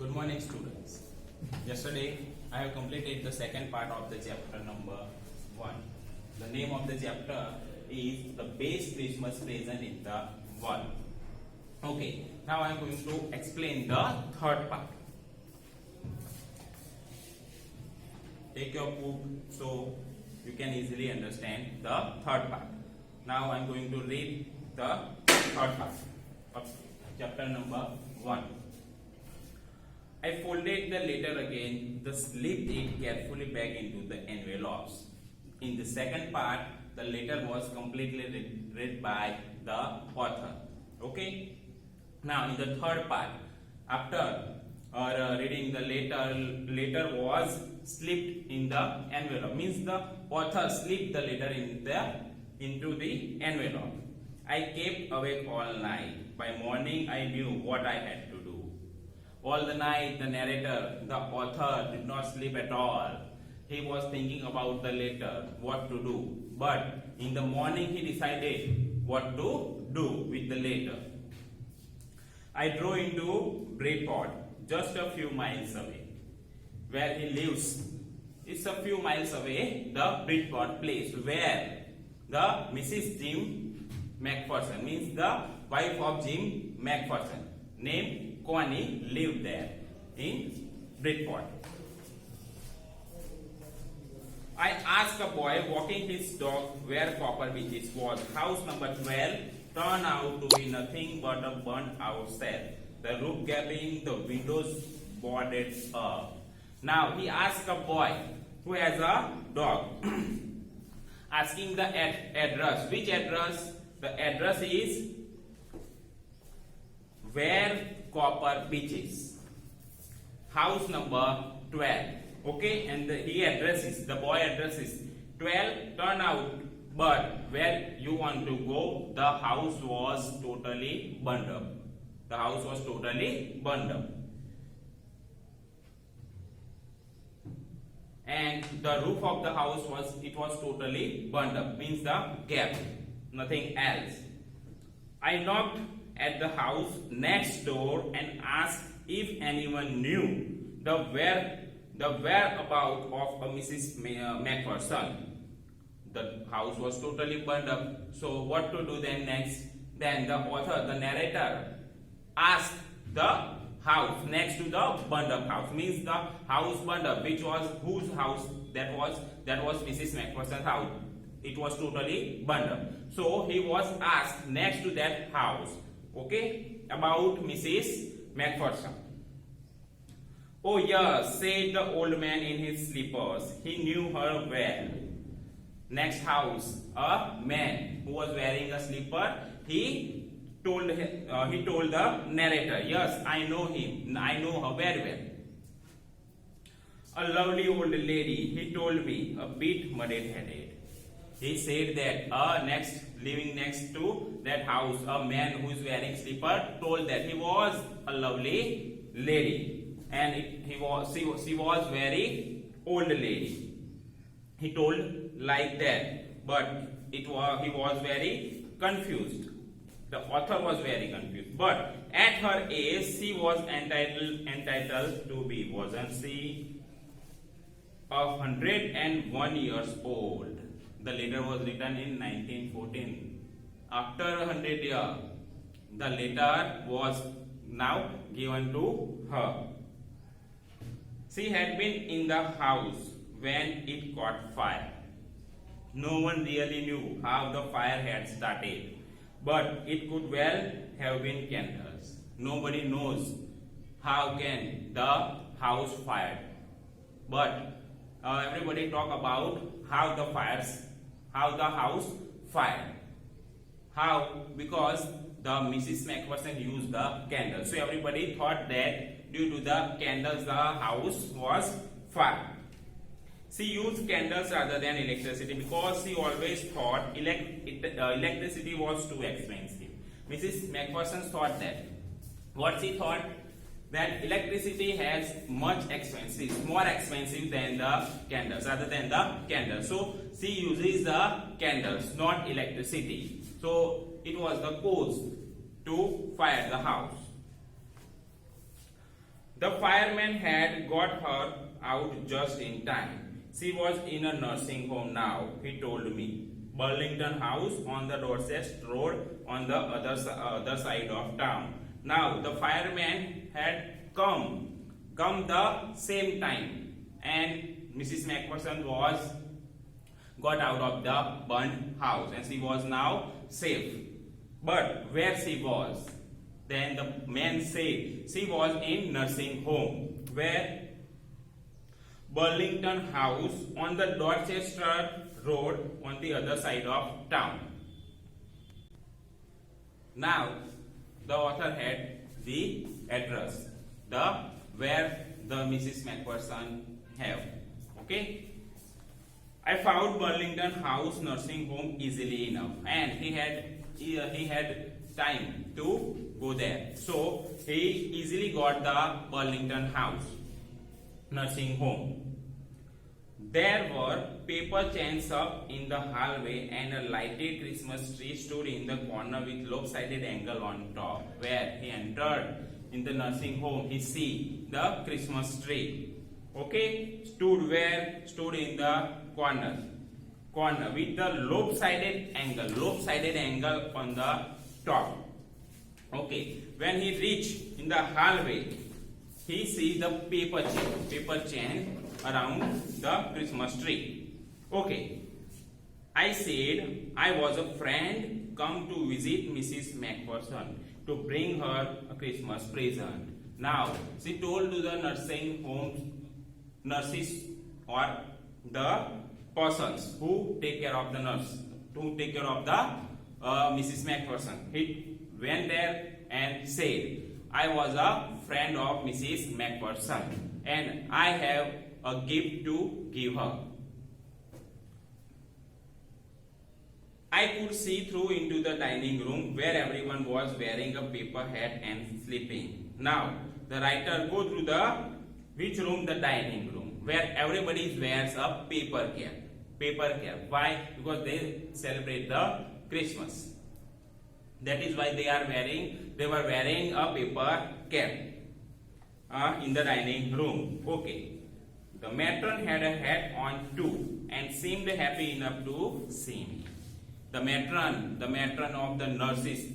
Good morning, students. Yesterday, I have completed the second part of the chapter number 1. The name of the chapter is The Best Christmas Present in the World. Okay, now I am going to explain the third part. Take your book so you can easily understand the third part. Now I am going to read the third part of chapter number 1. I folded the letter again, slipped it carefully back into the envelopes. In the second part, the letter was completely read by the author. Okay? Now, in the third part, after reading the letter was slipped in the envelope. Means the author slipped the letter into the envelope. I kept awake all night. By morning, I knew what I had to do. All the night, the narrator, the author, did not sleep at all. He was thinking about the letter, what to do. But in the morning, he decided what to do with the letter. I drove into Bridgeport, just a few miles away. Where he lives, it's a few miles away, the Bridgeport place, where the Mrs. Jim McPherson, means the wife of Jim McPherson, named Connie, lived there in Bridgeport. I asked a boy walking his dog where Copper Beaches was. House number 12 turned out to be nothing but a burnt out cell. The roof gaping, the windows boarded up. Now he asked a boy who has a dog, asking the address. Which address? The address is where Copper Beaches. House number 12. Okay, and the boy address is 12 turned out, but where you want to go, the house was totally burned up. The house was totally burned up. And the roof of the house was totally burned up, means the gap, nothing else. I knocked at the house next door and asked if anyone knew the whereabout of a Mrs. McPherson. The house was totally burned up. So what to do then next? Then the author, the narrator, asked the house next to the burned up house. Means the house burned up, which was whose house? That was Mrs. McPherson's house. It was totally burned up. So he was asked next to that house, okay, about Mrs. McPherson. Oh yes, said the old man in his slippers. He knew her well. Next house, a man who was wearing a slipper. He told the narrator, yes, I know him. I know her very well. A lovely old lady, he told me, a bit muddy-headed. He said that living next to that house, a man who is wearing slipper told that he was a lovely lady, and she was very old lady. He told like that, but he was very confused. The author was very confused. But at her age, she was entitled to be, wasn't she? 101 years old. The letter was written in 1914. After 100 years, the letter was now given to her. She had been in the house when it caught fire. No one really knew how the fire had started, but it could well have been candles. Nobody knows how can the house fired, but everybody talk about how the house fired. How? Because the Mrs. McPherson used the candles. So everybody thought that due to the candles the house was fired. She used candles rather than electricity because she always thought electricity was too expensive. Mrs. McPherson thought that. What she thought? That electricity has more expensive than the candles, rather than the candles. So she uses the candles, not electricity. So it was the cause to fire the house. The fireman had got her out just in time. She was in a nursing home now, he told me. Burlington House on the Dorset Road on the other side of town. Now the fireman had come the same time, and Mrs. McPherson was got out of the burnt house and she was now safe. But where she was? Then the man said she was in nursing home. Where? Burlington House on the Dorchester Road on the other side of town. Now the author had the address, the where the Mrs. McPherson have. Okay. I found Burlington House nursing home easily enough, and he had time to go there, so he easily got the Burlington House nursing home. There were paper chains up in the hallway, and a lighted Christmas tree stood in the corner with lopsided angle on top. Where he entered in the nursing home, he see the Christmas tree. Okay, stood where? Stood in the corner with the lopsided angle on the top. Okay, when he reached in the hallway, he see the paper chain around the Christmas tree. Okay, I said I was a friend come to visit Mrs. McPherson to bring her a Christmas present. Now she told to the nursing home nurses or the persons who take care of the nurse, to take care of the Mrs. McPherson. He went there and said, I was a friend of Mrs. McPherson and I have a gift to give her. I could see through into the dining room where everyone was wearing a paper hat and sleeping. Now the writer go through the which room? The dining room, where everybody wears a paper cap. Why? Because they celebrate the Christmas. That is why they were wearing a paper cap in the dining room. Okay. The matron had a hat on too and seemed happy enough to see me. The matron of the nurses,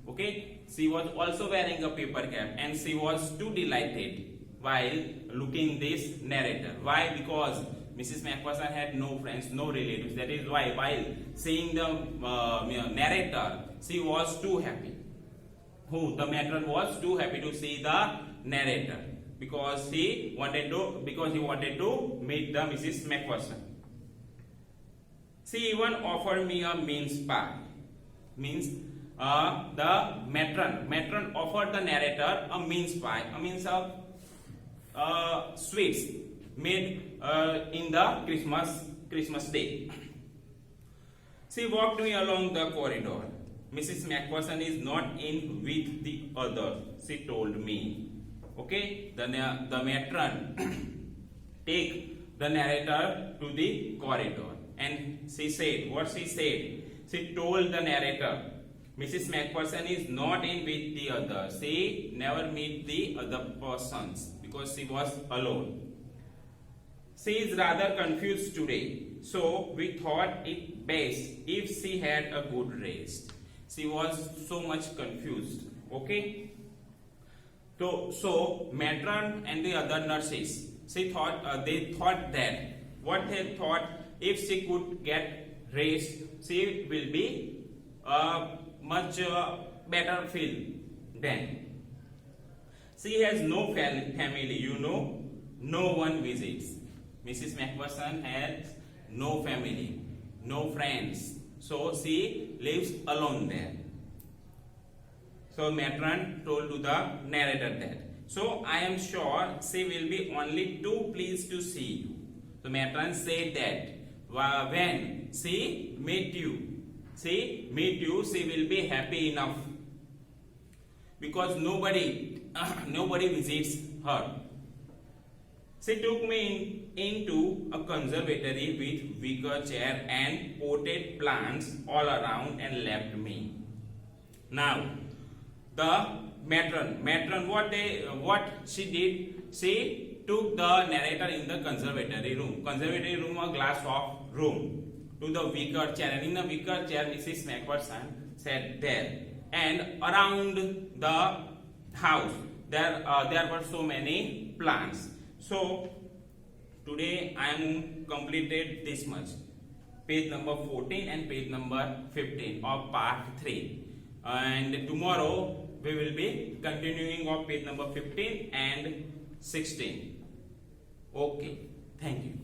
okay, she was also wearing a paper cap and she was too delighted while looking this narrator. Why? Because Mrs. McPherson had no friends, no relatives. That is why while seeing the narrator, she was too happy. The matron was too happy to see the narrator because he wanted to meet the Mrs. McPherson. She even offered me a mince pie. The matron offered the narrator a mince pie, a means of sweets made in the Christmas day. She walked me along the corridor. Mrs. McPherson is not in with the others, she told me. Okay, the matron take the narrator to the corridor, and she said what she said. She told the narrator, Mrs. McPherson is not in with the others. She never meet the other persons because she was alone. She is rather confused today, so we thought it best if she had a good rest. She was so much confused. Okay. So matron and the other nurses, they thought that what they thought, if she could get rest, she will be much better feel then. She has no family, no one visits. Mrs. McPherson has no family, no friends, so she lives alone there. So matron told to the narrator that. So I am sure she will be only too pleased to see you. So matron said that when she meet you, she will be happy enough because nobody visits her. She took me into a conservatory with wicker chair and potted plants all around and left me. Now, the matron, what she did, she took the narrator in the conservatory room. Conservatory room, a glass of room, to the wicker chair. And in the wicker chair, Mrs. Macpherson sat there. And around the house, there were so many plants. So today I am completed this much. Page number 14 and page number 15 of part 3. And tomorrow we will be continuing of page number 15 and 16. Okay, thank you.